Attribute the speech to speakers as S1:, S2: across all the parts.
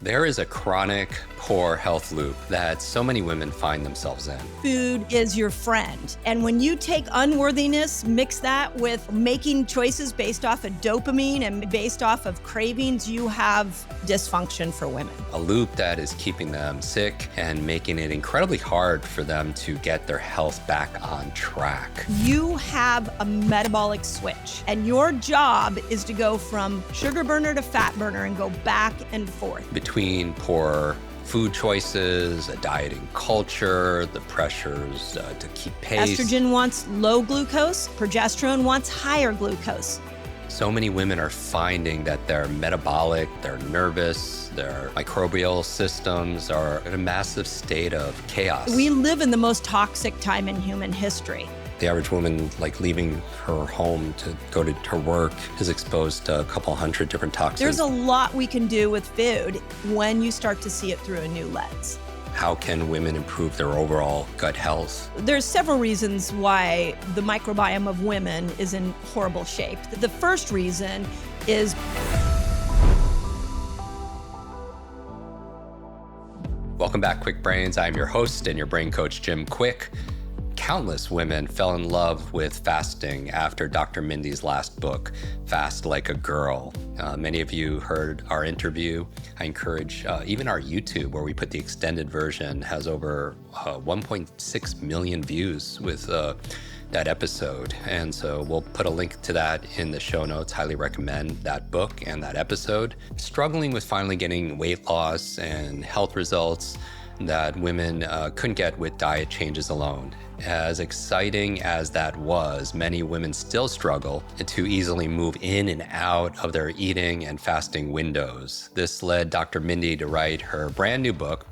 S1: There is a chronic poor health loop that so many women find themselves in.
S2: Food is your friend. And when you take unworthiness, mix that with making choices based off of dopamine and based off of cravings, you have dysfunction for women.
S1: A loop that is keeping them sick and making it incredibly hard for them to get their health back on track.
S2: You have a metabolic switch, and your job is to go from sugar burner to fat burner and go back and forth.
S1: Between poor food choices, a dieting culture, the pressures to keep pace.
S2: Estrogen wants low glucose, progesterone wants higher glucose.
S1: So many women are finding that their metabolic, their nervous, their microbial systems are in a massive state of chaos.
S2: We live in the most toxic time in human history.
S1: The average woman, like leaving her home to go to her work, is exposed to a couple hundred different toxins.
S2: There's a lot we can do with food when you start to see it through a new lens.
S1: How can women improve their overall gut health?
S2: There's several reasons why the microbiome of women is in horrible shape. The first reason is
S1: Welcome back, Kwik Brains. I'm your host and your brain coach, Jim Kwik. Countless women fell in love with fasting after Dr. Mindy's last book, Fast Like a Girl. Many of you heard our interview. I encourage even our YouTube, where we put the extended version, has over 1.6 million views with that episode. And so we'll put a link to that in the show notes. Highly recommend that book and that episode. Struggling with finally getting weight loss and health results that women couldn't get with diet changes alone. As exciting as that was, many women still struggle to easily move in and out of their eating and fasting windows. This led Dr. Mindy to write her brand new book,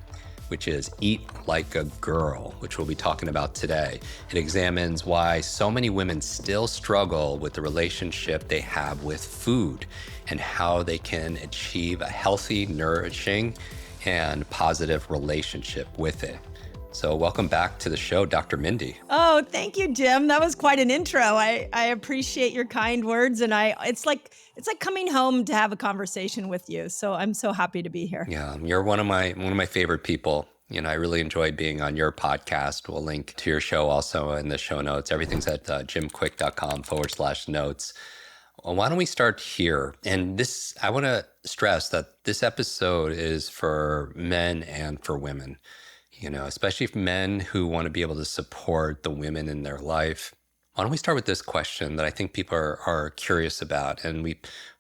S1: which is Eat Like a Girl, which we'll be talking about today. It examines why so many women still struggle with the relationship they have with food and how they can achieve a healthy, nourishing, and positive relationship with it. So welcome back to the show, Dr. Mindy.
S2: Oh, thank you, Jim. That was quite an intro. I appreciate your kind words, and it's like coming home to have a conversation with you. So I'm so happy to be here.
S1: Yeah, you're one of my favorite people. You know, I really enjoy being on your podcast. We'll link to your show also in the show notes. Everything's at jimkwik.com/notes. Well, why don't we start here? And I want to stress that this episode is for men and for women. You know, especially for men who want to be able to support the women in their life. Why don't we start with this question that I think people are curious about? And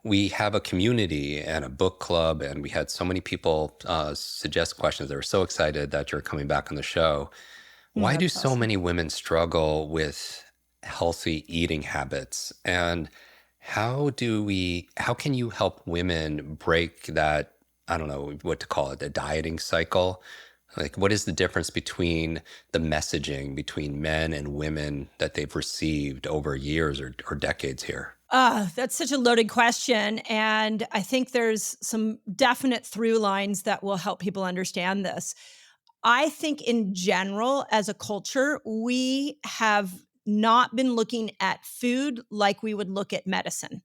S1: we have a community and a book club, and we had so many people suggest questions. They were so excited that you're coming back on the show. Why do so many women struggle with healthy eating habits? And how can you help women break that, I don't know what to call it, the dieting cycle? Like, what is the difference between the messaging between men and women that they've received over years or decades here?
S2: That's such a loaded question. And I think there's some definite through lines that will help people understand this. I think in general, as a culture, we have not been looking at food like we would look at medicine.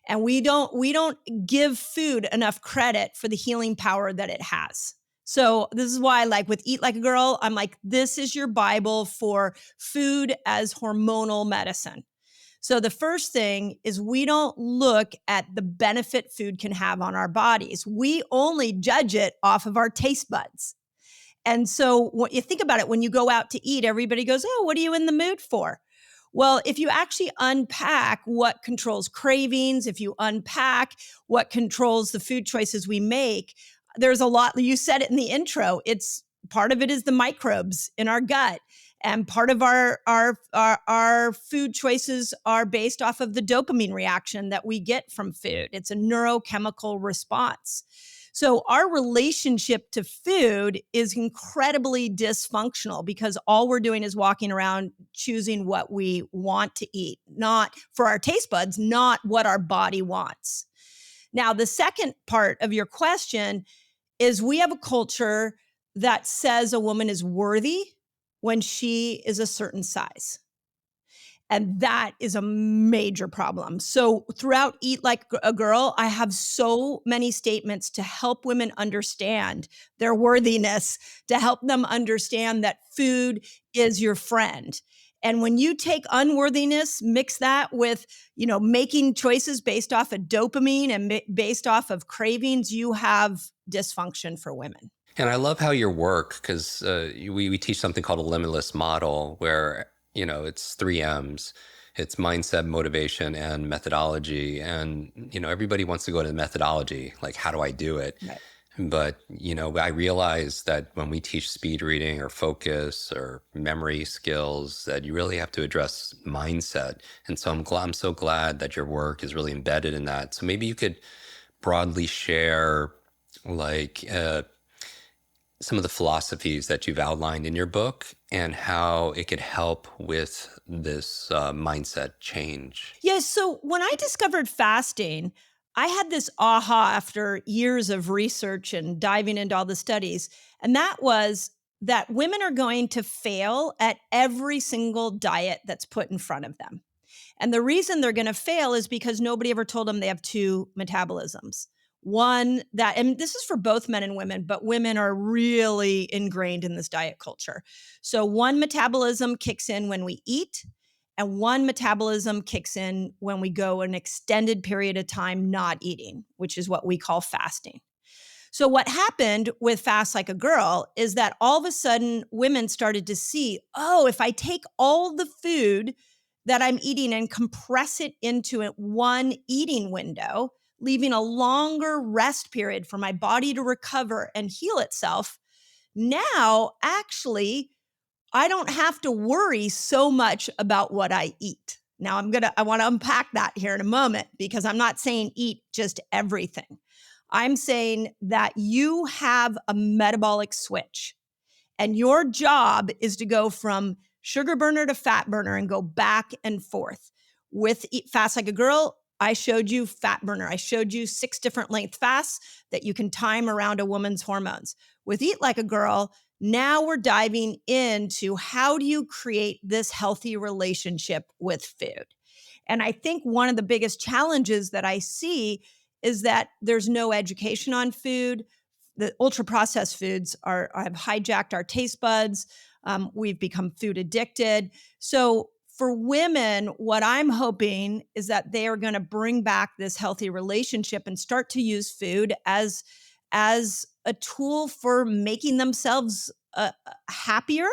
S2: And we don't give food enough credit for the healing power that it has. So this is why, like with Eat Like a Girl, I'm like, this is your Bible for food as hormonal medicine. So the first thing is we don't look at the benefit food can have on our bodies. We only judge it off of our taste buds. And so when you think about it, when you go out to eat, everybody goes, oh, what are you in the mood for? Well, if you actually unpack what controls cravings, if you unpack what controls the food choices we make, there's a lot. You said it in the intro. It's part of it is the microbes in our gut. And part of our food choices are based off of the dopamine reaction that we get from food. It's a neurochemical response. So our relationship to food is incredibly dysfunctional because all we're doing is walking around choosing what we want to eat, not for our taste buds, not what our body wants. Now, the second part of your question is we have a culture that says a woman is worthy when she is a certain size. And that is a major problem. So throughout Eat Like a Girl, I have so many statements to help women understand their worthiness, to help them understand that food is your friend. And when you take unworthiness, mix that with, making choices based off of dopamine and based off of cravings, you have dysfunction for women.
S1: And I love how your work, because we teach something called a limitless model where, it's three M's. It's mindset, motivation, and methodology. And, everybody wants to go to the methodology, like, how do I do it?
S2: Right.
S1: But, I realize that when we teach speed reading or focus or memory skills, that you really have to address mindset. And so I'm so glad that your work is really embedded in that. So maybe you could broadly share, like, some of the philosophies that you've outlined in your book and how it could help with this mindset change.
S2: Yeah. So when I discovered fasting, I had this aha after years of research and diving into all the studies. And that was that women are going to fail at every single diet that's put in front of them. And the reason they're going to fail is because nobody ever told them they have two metabolisms. One that, and this is for both men and women, but women are really ingrained in this diet culture. So one metabolism kicks in when we eat, and one metabolism kicks in when we go an extended period of time not eating, which is what we call fasting. So what happened with Fast Like a Girl is that all of a sudden women started to see, oh, if I take all the food that I'm eating and compress it into one eating window, leaving a longer rest period for my body to recover and heal itself, now actually I don't have to worry so much about what I eat. Now I want to unpack that here in a moment because I'm not saying eat just everything. I'm saying that you have a metabolic switch and your job is to go from sugar burner to fat burner and go back and forth. With Eat Fast Like a Girl, I showed you fat burner. I showed you 6 different length fasts that you can time around a woman's hormones. With Eat Like a Girl, now we're diving into how do you create this healthy relationship with food? And I think one of the biggest challenges that I see is that there's no education on food. The ultra processed foods have hijacked our taste buds. We've become food addicted. So for women, what I'm hoping is that they are going to bring back this healthy relationship and start to use food as a tool for making themselves happier.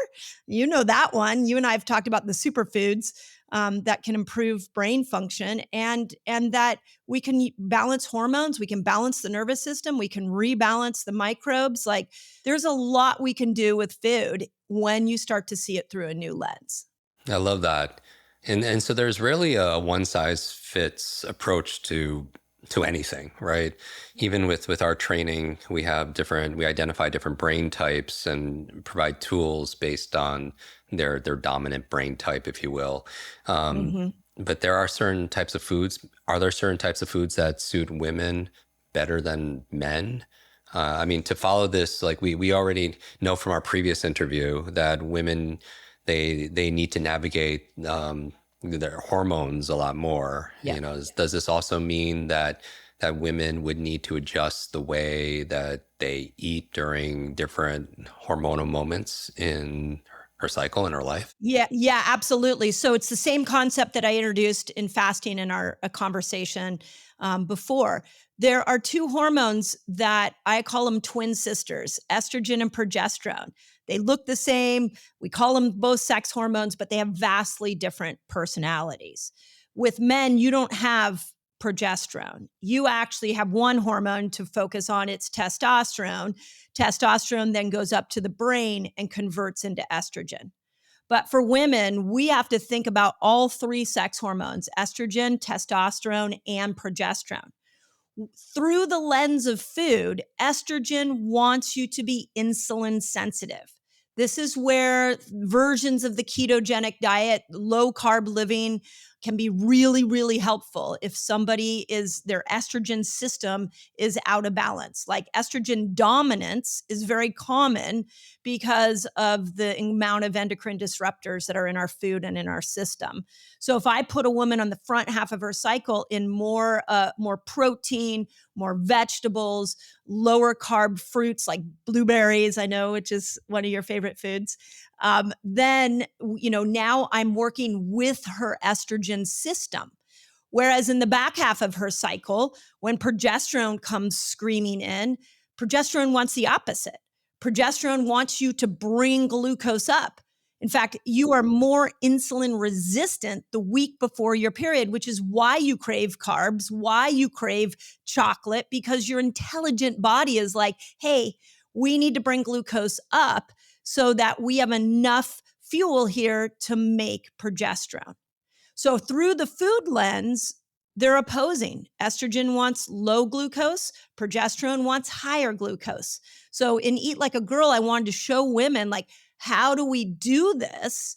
S2: You know that one. You and I have talked about the superfoods that can improve brain function, and that we can balance hormones, we can balance the nervous system, we can rebalance the microbes. Like there's a lot we can do with food when you start to see it through a new lens.
S1: I love that. And so there's really a one size fits approach to anything, right? Even with our training, we identify different brain types and provide tools based on their dominant brain type, if you will. But there are certain types of foods. Are there certain types of foods that suit women better than men? I mean, to follow this, like we already know from our previous interview that women, they need to navigate their hormones a lot more.
S2: Yeah.
S1: Does this also mean that women would need to adjust the way that they eat during different hormonal moments in her cycle in her life?
S2: Yeah, absolutely. So it's the same concept that I introduced in fasting in our conversation before. There are 2 hormones that I call them twin sisters, estrogen and progesterone. They look the same. We call them both sex hormones, but they have vastly different personalities. With men, you don't have progesterone. You actually have one hormone to focus on, it's testosterone. Testosterone then goes up to the brain and converts into estrogen. But for women, we have to think about all 3 sex hormones, estrogen, testosterone, and progesterone. Through the lens of food, estrogen wants you to be insulin sensitive. This is where versions of the ketogenic diet, low carb living, can be really, really helpful if somebody their estrogen system is out of balance. Like estrogen dominance is very common because of the amount of endocrine disruptors that are in our food and in our system. So if I put a woman on the front half of her cycle in more protein, more vegetables, lower carb fruits like blueberries, I know, which is one of your favorite foods, then, now I'm working with her estrogen system. Whereas in the back half of her cycle, when progesterone comes screaming in, progesterone wants the opposite. Progesterone wants you to bring glucose up. In fact, you are more insulin resistant the week before your period, which is why you crave carbs, why you crave chocolate, because your intelligent body is like, hey, we need to bring glucose up so that we have enough fuel here to make progesterone. So through the food lens, they're opposing. Estrogen wants low glucose, progesterone wants higher glucose. So in Eat Like a Girl, I wanted to show women, like, how do we do this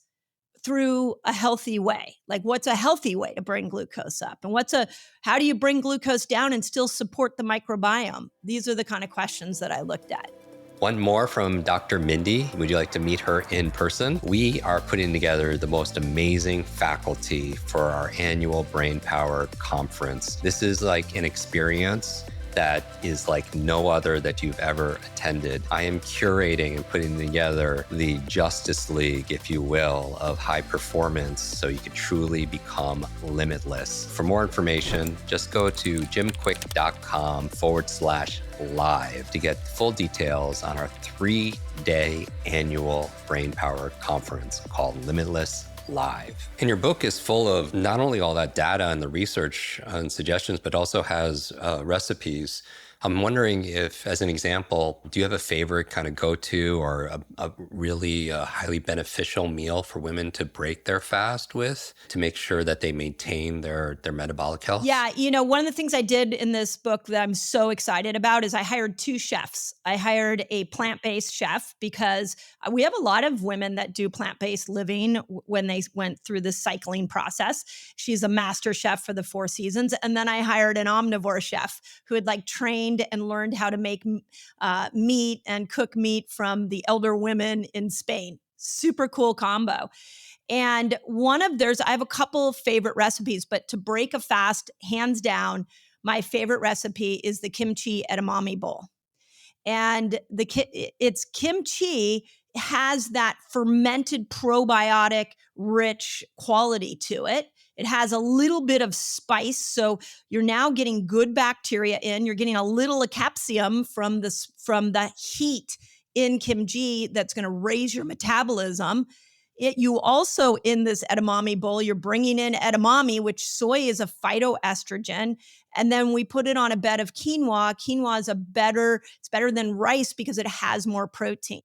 S2: through a healthy way? Like, what's a healthy way to bring glucose up? And how do you bring glucose down and still support the microbiome? These are the kind of questions that I looked at.
S1: One more from Dr. Mindy. Would you like to meet her in person? We are putting together the most amazing faculty for our annual Brain Power Conference. This is like an experience that is like no other that you've ever attended. I am curating and putting together the Justice League, if you will, of high performance so you can truly become limitless. For more information, just go to jimkwik.com/live to get full details on our 3-day annual Brain Power Conference called Limitless Live. And your book is full of not only all that data and the research and suggestions, but also has recipes. I'm wondering if, as an example, do you have a favorite kind of go-to or a really highly beneficial meal for women to break their fast with to make sure that they maintain their metabolic health?
S2: Yeah, one of the things I did in this book that I'm so excited about is I hired 2 chefs. I hired a plant-based chef because we have a lot of women that do plant-based living when they went through the cycling process. She's a master chef for the 4 seasons. And then I hired an omnivore chef who had trained and learned how to make meat and cook meat from the elder women in Spain. Super cool combo. And I have a couple of favorite recipes, but to break a fast, hands down, my favorite recipe is the kimchi edamame bowl. And it's kimchi has that fermented probiotic rich quality to it. It has a little bit of spice. So you're now getting good bacteria in. You're getting a little capsium from the heat in kimchi that's going to raise your metabolism. You also, in this edamame bowl, you're bringing in edamame, which soy is a phytoestrogen. And then we put it on a bed of quinoa. Quinoa is it's better than rice because it has more protein.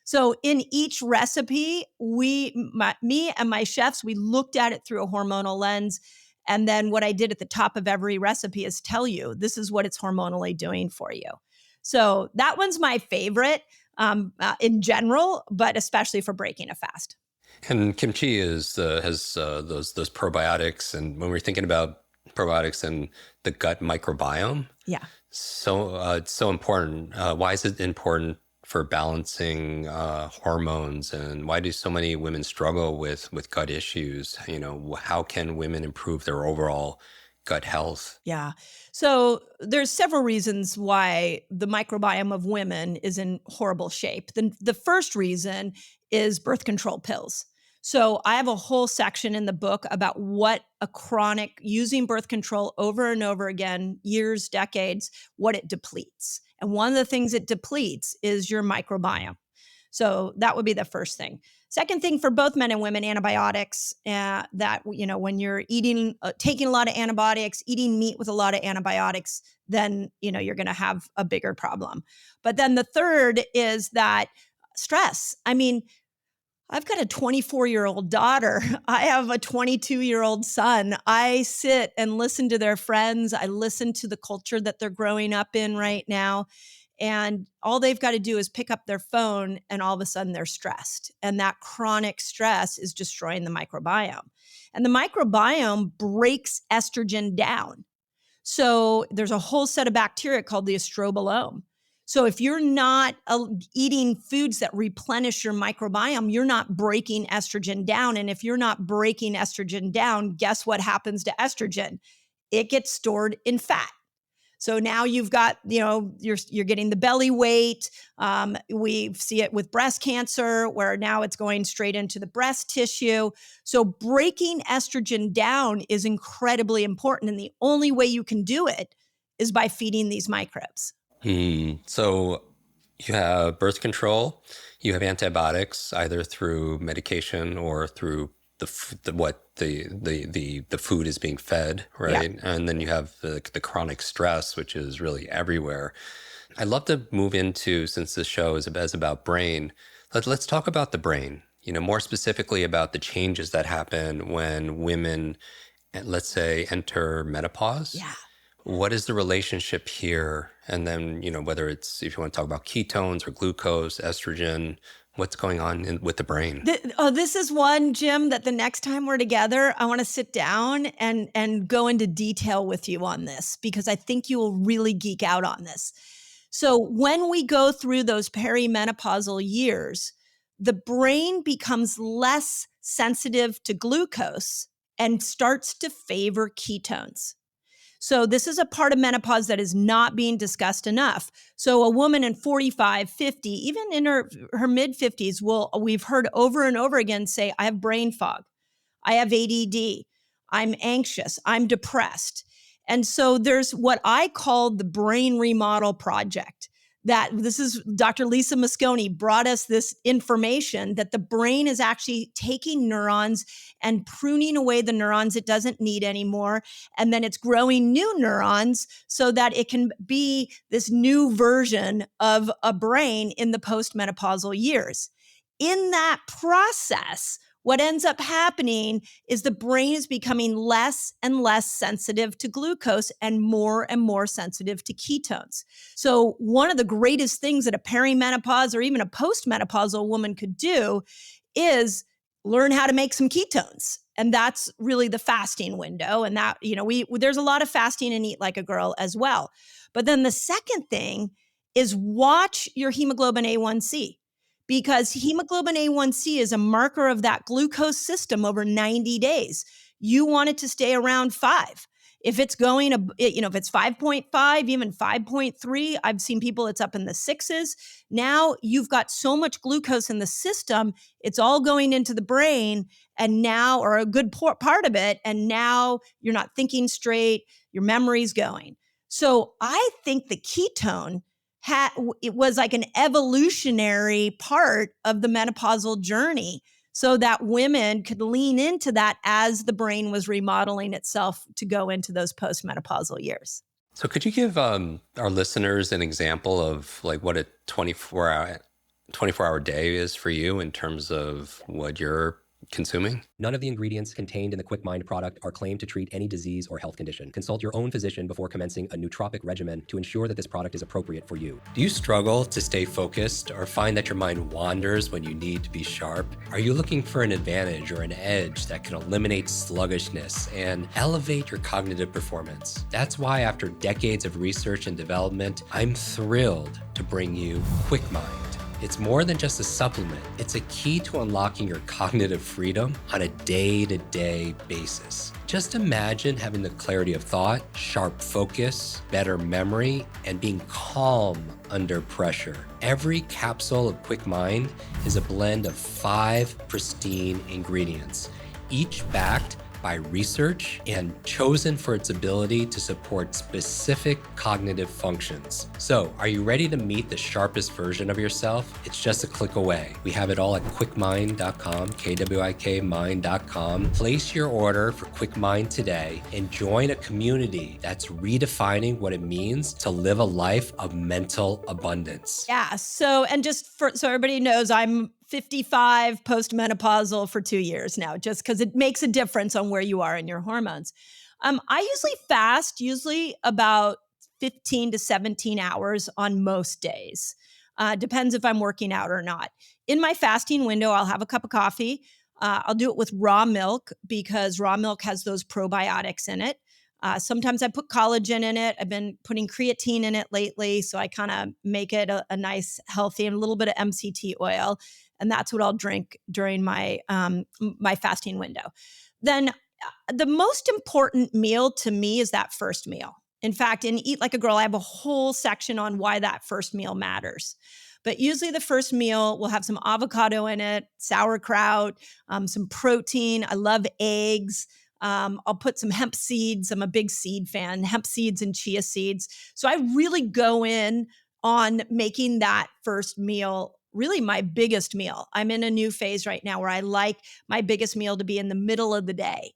S2: So in each recipe, me and my chefs, we looked at it through a hormonal lens. And then what I did at the top of every recipe is tell you, this is what it's hormonally doing for you. So that one's my favorite in general, but especially for breaking a fast.
S1: And kimchi has those probiotics, and when we're thinking about probiotics and the gut microbiome,
S2: yeah,
S1: so it's so important. Why is it important for balancing hormones, and why do so many women struggle with gut issues? How can women improve their overall gut health?
S2: Yeah. So there's several reasons why the microbiome of women is in horrible shape. The first reason is birth control pills. So I have a whole section in the book about what using birth control over and over again, years, decades, what it depletes. And one of the things it depletes is your microbiome. So that would be the first thing. Second thing for both men and women, antibiotics, when you're taking a lot of antibiotics, eating meat with a lot of antibiotics, then, you're going to have a bigger problem. But then the third is that stress. I mean, I've got a 24-year-old daughter. I have a 22-year-old son. I sit and listen to their friends. I listen to the culture that they're growing up in right now. And all they've got to do is pick up their phone, and all of a sudden they're stressed. And that chronic stress is destroying the microbiome. And the microbiome breaks estrogen down. So there's a whole set of bacteria called the estrobolome. So if you're not eating foods that replenish your microbiome, you're not breaking estrogen down. And if you're not breaking estrogen down, guess what happens to estrogen? It gets stored in fat. So now you've got, you're getting the belly weight. We see it with breast cancer, where now it's going straight into the breast tissue. So breaking estrogen down is incredibly important. And the only way you can do it is by feeding these microbes.
S1: So you have birth control, you have antibiotics, either through medication or through the food is being fed, right?
S2: Yeah.
S1: And then you have the chronic stress, which is really everywhere. I'd love to move into, since this show is about brain, let's talk about the brain, more specifically about the changes that happen when women, let's say, enter menopause.
S2: Yeah.
S1: What is the relationship here? And then, whether it's, if you want to talk about ketones or glucose, estrogen, what's going on with the brain?
S2: This is one, Jim, that the next time we're together, I want to sit down and go into detail with you on this, because I think you will really geek out on this. So when we go through those perimenopausal years, the brain becomes less sensitive to glucose and starts to favor ketones. So this is a part of menopause that is not being discussed enough. So a woman in 45, 50, even in her mid 50s, we've heard over and over again say, I have brain fog, I have ADD, I'm anxious, I'm depressed. And so there's what I call the brain remodel project. That this is Dr. Lisa Mosconi brought us this information that the brain is actually taking neurons and pruning away the neurons it doesn't need anymore. And then it's growing new neurons so that it can be this new version of a brain in the postmenopausal years. In that process, what ends up happening is the brain is becoming less and less sensitive to glucose and more sensitive to ketones. So one of the greatest things that a perimenopause or even a postmenopausal woman could do is learn how to make some ketones. And that's really the fasting window. And that, there's a lot of fasting in Eat Like a Girl as well. But then the second thing is watch your hemoglobin A1C. Because hemoglobin A1C is a marker of that glucose system over 90 days. You want it to stay around 5. If it's going, if it's 5.5, even 5.3, I've seen people, it's up in the 6s. Now you've got so much glucose in the system, it's all going into the brain, and now, or a good part of it, and now you're not thinking straight, your memory's going. So I think the ketone it was like an evolutionary part of the menopausal journey, so that women could lean into that as the brain was remodeling itself to go into those postmenopausal years.
S1: So could you give our listeners an example of like what a 24-hour day is for you in terms of what you're consuming?
S3: None of the ingredients contained in the Kwik Mind product are claimed to treat any disease or health condition. Consult your own physician before commencing a nootropic regimen to ensure that this product is appropriate for you.
S1: Do you struggle to stay focused or find that your mind wanders when you need to be sharp? Are you looking for an advantage or an edge that can eliminate sluggishness and elevate your cognitive performance? That's why, after decades of research and development, I'm thrilled to bring you Kwik Mind. It's more than just a supplement. It's a key to unlocking your cognitive freedom on a day-to-day basis. Just imagine having the clarity of thought, sharp focus, better memory, and being calm under pressure. Every capsule of Kwik Mind is a blend of 5 pristine ingredients, each backed by research and chosen for its ability to support specific cognitive functions. So, are you ready to meet the sharpest version of yourself? It's just a click away. We have it all at kwikmind.com, kwikmind.com. Place your order for Kwik Mind today and join a community that's redefining what it means to live a life of mental abundance.
S2: Yeah. So everybody knows, I'm 55, postmenopausal for 2 years now, just because it makes a difference on where you are in your hormones. I usually fast, about 15 to 17 hours on most days. Depends if I'm working out or not. In my fasting window, I'll have a cup of coffee. I'll do it with raw milk because raw milk has those probiotics in it. Sometimes I put collagen in it. I've been putting creatine in it lately. So I kind of make it a nice, healthy, and a little bit of MCT oil. And that's what I'll drink during my my fasting window. Then the most important meal to me is that first meal. In fact, in Eat Like a Girl, I have a whole section on why that first meal matters. But usually the first meal will have some avocado in it, sauerkraut, some protein. I love eggs. I'll put some hemp seeds. I'm a big seed fan, hemp seeds and chia seeds. So I really go in on making that first meal really my biggest meal. I'm in a new phase right now where I like my biggest meal to be in the middle of the day.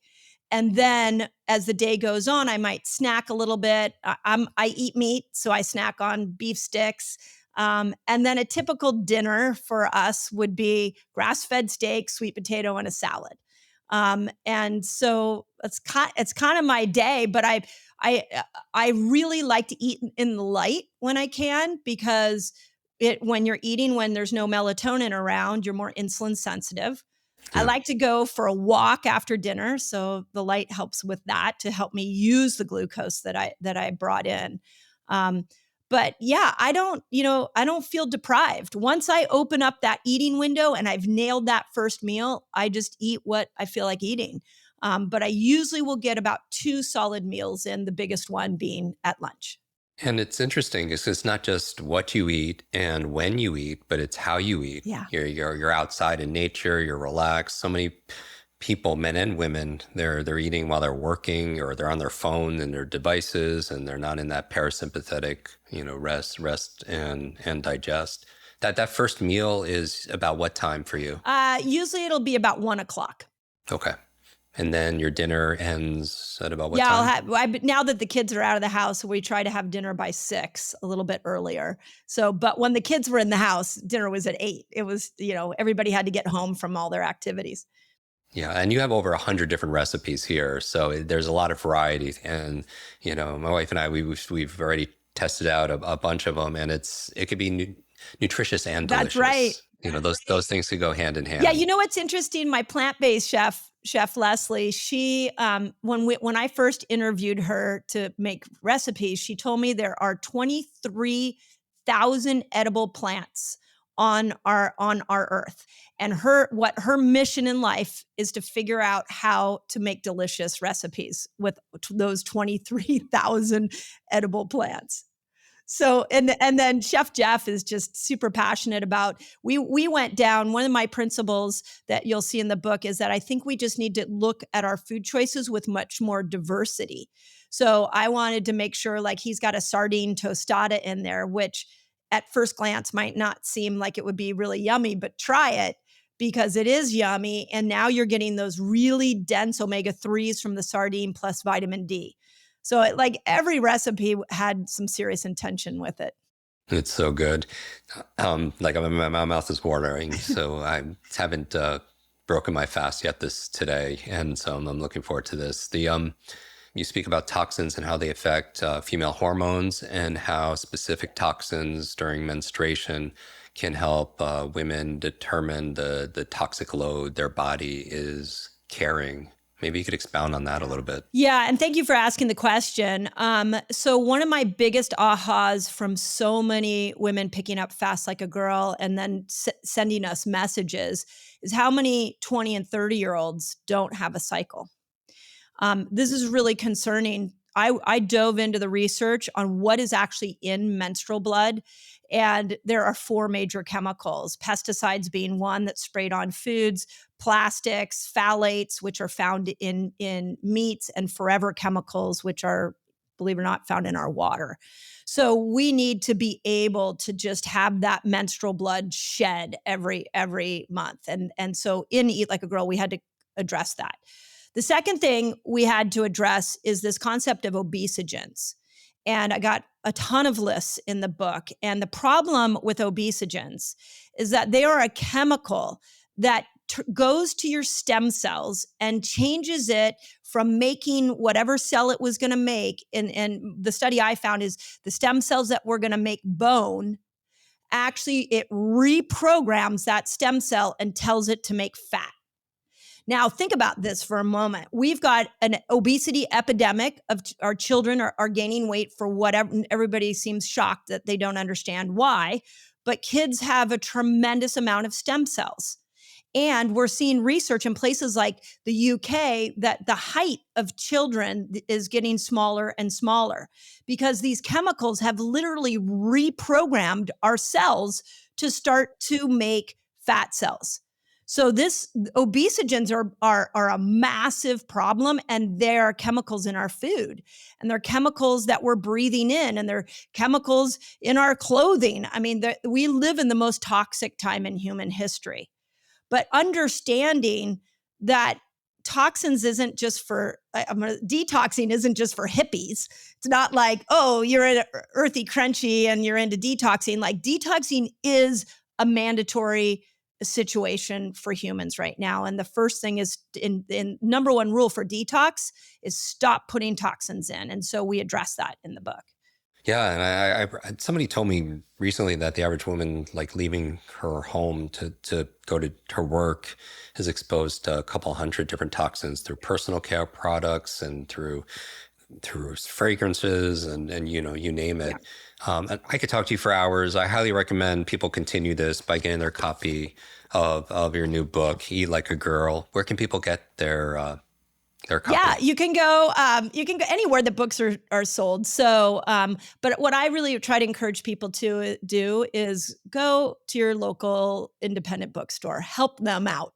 S2: And then as the day goes on, I might snack a little bit. I eat meat, so I snack on beef sticks. And then a typical dinner for us would be grass-fed steak, sweet potato, and a salad. And so it's kind of my day, but I really like to eat in the light when I can because when you're eating when there's no melatonin around, you're more insulin sensitive. I
S1: Yeah.
S2: like to go for a walk after dinner, so the light helps with that to help me use the glucose that I brought in. But yeah, I don't feel deprived. Once I open up that eating window and I've nailed that first meal, I just eat what I feel like eating. But I usually will get about 2 solid meals in, the biggest one being at lunch.
S1: And it's interesting because it's not just what you eat and when you eat, but it's how you eat.
S2: Yeah.
S1: You're outside in nature, you're relaxed. So many people, men and women, they're eating while they're working or they're on their phone and their devices and they're not in that parasympathetic, rest and digest. That first meal is about what time for you?
S2: Usually it'll be about 1 o'clock.
S1: Okay. And then your dinner ends at about what
S2: Yeah,
S1: time?
S2: now that the kids are out of the house, we try to have dinner by 6, a little bit earlier. So, but when the kids were in the house, dinner was at 8. It was, everybody had to get home from all their activities.
S1: Yeah, and you have over 100 different recipes here, so there's a lot of variety. And my wife and I, we've already tested out a bunch of them, and it could be nutritious and delicious.
S2: That's right.
S1: Those things could go hand in hand.
S2: Yeah, what's interesting? My plant-based chef Leslie, she when I first interviewed her to make recipes, she told me there are 23,000 edible plants on our earth. And what her mission in life is to figure out how to make delicious recipes with those 23,000 edible plants. So, and then Chef Jeff is just super passionate about, we went down, one of my principles that you'll see in the book is that I think we just need to look at our food choices with much more diversity. So I wanted to make sure, like, he's got a sardine tostada in there, which at first glance might not seem like it would be really yummy, but try it because it is yummy. And now you're getting those really dense omega-3s from the sardine plus vitamin D. So every recipe had some serious intention with it.
S1: It's so good. My mouth is watering, so I haven't broken my fast yet today, and so I'm looking forward to this. You speak about toxins and how they affect female hormones and how specific toxins during menstruation can help women determine the toxic load their body is carrying. Maybe you could expound on that a little bit.
S2: Yeah, and thank you for asking the question. So one of my biggest ahas from so many women picking up Fast Like a Girl and then sending us messages is how many 20 and 30-year-olds don't have a cycle. This is really concerning. I dove into the research on what is actually in menstrual blood. And there are 4 major chemicals, pesticides being one that's sprayed on foods, plastics, phthalates, which are found in meats, and forever chemicals, which are, believe it or not, found in our water. So we need to be able to just have that menstrual blood shed every month. And so in Eat Like a Girl, we had to address that. The second thing we had to address is this concept of obesogens. And I got a ton of lists in the book. And the problem with obesogens is that they are a chemical that goes to your stem cells and changes it from making whatever cell it was going to make. And the study I found is the stem cells that were going to make bone, actually it reprograms that stem cell and tells it to make fat. Now, think about this for a moment. We've got an obesity epidemic of our children are gaining weight for whatever. Everybody seems shocked that they don't understand why, but kids have a tremendous amount of stem cells. And we're seeing research in places like the UK that the height of children is getting smaller and smaller because these chemicals have literally reprogrammed our cells to start to make fat cells. So obesogens are a massive problem, and they're chemicals in our food, and they're chemicals that we're breathing in, and they're chemicals in our clothing. I mean, we live in the most toxic time in human history. But understanding that toxins isn't just for, detoxing isn't just for hippies. It's not like, oh, you're in earthy crunchy and you're into detoxing. Like, detoxing is a mandatory situation for humans right now. And the first thing is, in number one rule for detox is stop putting toxins in. And so we address that in the book.
S1: Yeah, and somebody told me recently that the average woman, like leaving her home to go to her work, is exposed to a couple hundred different toxins through personal care products and through fragrances and you name it. Yeah. And I could talk to you for hours. I highly recommend people continue this by getting their copy of your new book, Eat Like a Girl. Where can people get their copy?
S2: Yeah, you can go anywhere that books are sold. So, but what I really try to encourage people to do is go to your local independent bookstore, help them out.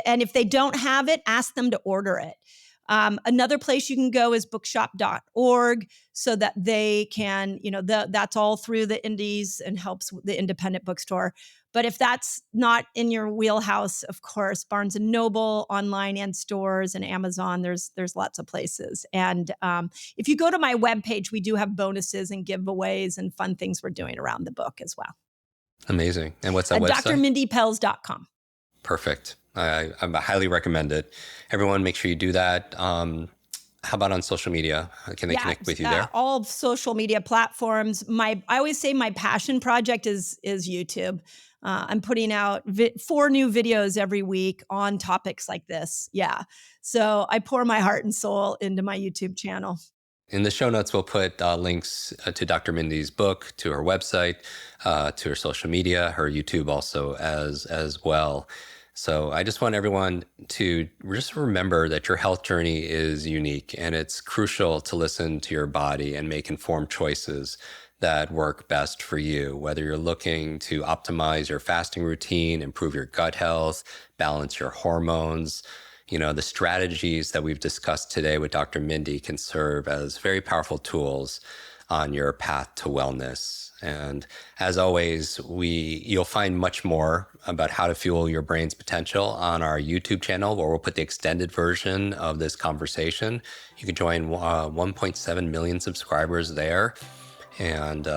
S2: And if they don't have it, ask them to order it. Another place you can go is bookshop.org so that they can, that's all through the indies and helps the independent bookstore. But if that's not in your wheelhouse, of course, Barnes & Noble, online and stores, and Amazon, there's lots of places. And if you go to my webpage, we do have bonuses and giveaways and fun things we're doing around the book as well.
S1: Amazing. And what's that website?
S2: drmindipelz.com.
S1: Perfect. I highly recommend it. Everyone, make sure you do that. How about on social media? Can they connect with you there?
S2: All social media platforms. I always say my passion project is YouTube. I'm putting out 4 new videos every week on topics like this. Yeah. So I pour my heart and soul into my YouTube channel.
S1: In the show notes, we'll put links to Dr. Mindy's book, to her website, to her social media, her YouTube also as well. So I just want everyone to just remember that your health journey is unique, and it's crucial to listen to your body and make informed choices that work best for you, whether you're looking to optimize your fasting routine, improve your gut health, balance your hormones. The strategies that we've discussed today with Dr. Mindy can serve as very powerful tools on your path to wellness. And as always, you'll find much more about how to fuel your brain's potential on our YouTube channel, where we'll put the extended version of this conversation. You can join 1.7 million subscribers there. And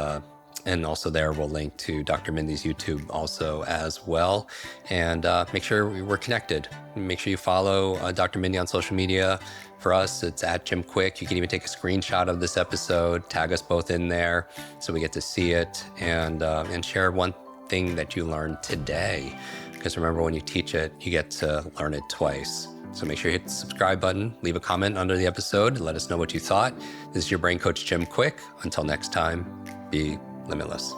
S1: also there we'll link to Dr. Mindy's YouTube also as well. And make sure we're connected. Make sure you follow Dr. Mindy on social media. For us, it's at Jim Kwik. You can even take a screenshot of this episode, tag us both in there so we get to see it, and share one thing that you learned today. Because remember, when you teach it, you get to learn it twice. So make sure you hit the subscribe button, leave a comment under the episode, and let us know what you thought. This is your brain coach, Jim Kwik. Until next time, be limitless.